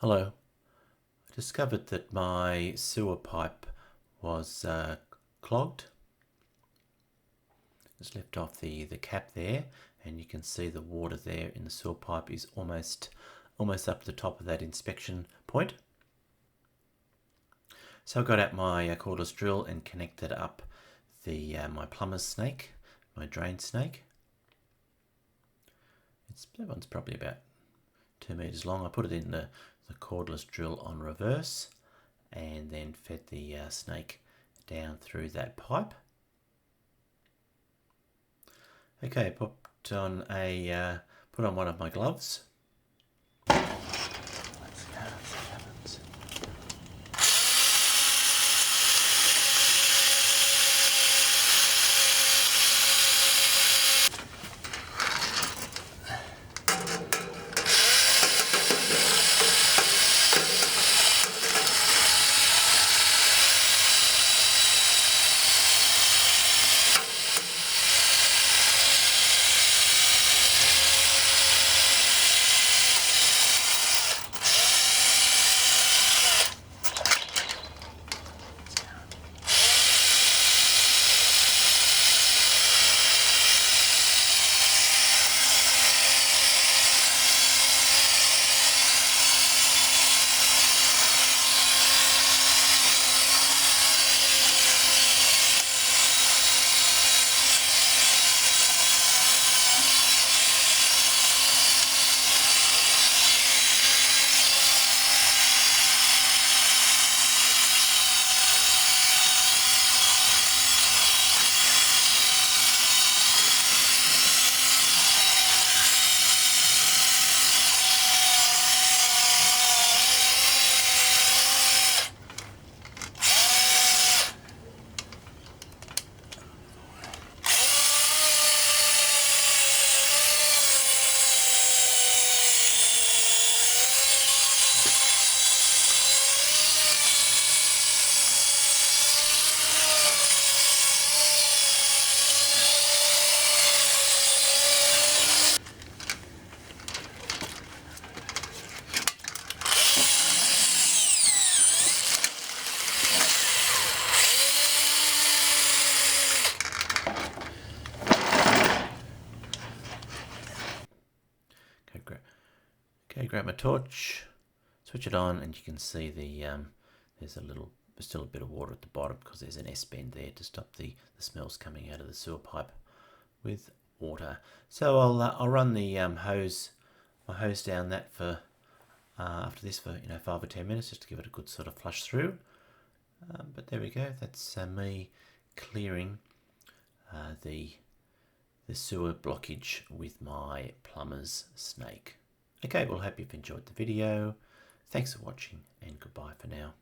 Hello. I discovered that my sewer pipe was clogged. Just left off the cap there, and you can see the water there in the sewer pipe is almost up to the top of that inspection point. So I got out my cordless drill and connected up the my plumber's snake, my drain snake. That one's probably about 2 meters long. I put it in the cordless drill on reverse and then fed the snake down through that pipe. Okay, put on one of my gloves. Let's see what happens. Okay, grab my torch, switch it on, and you can see there's still a bit of water at the bottom because there's an S-bend there to stop the smells coming out of the sewer pipe with water. So I'll run the my hose down that for after this for 5 or 10 minutes just to give it a good sort of flush through. But there we go. That's me clearing the sewer blockage with my plumber's snake. Okay, well, hope you've enjoyed the video. Thanks for watching and goodbye for now.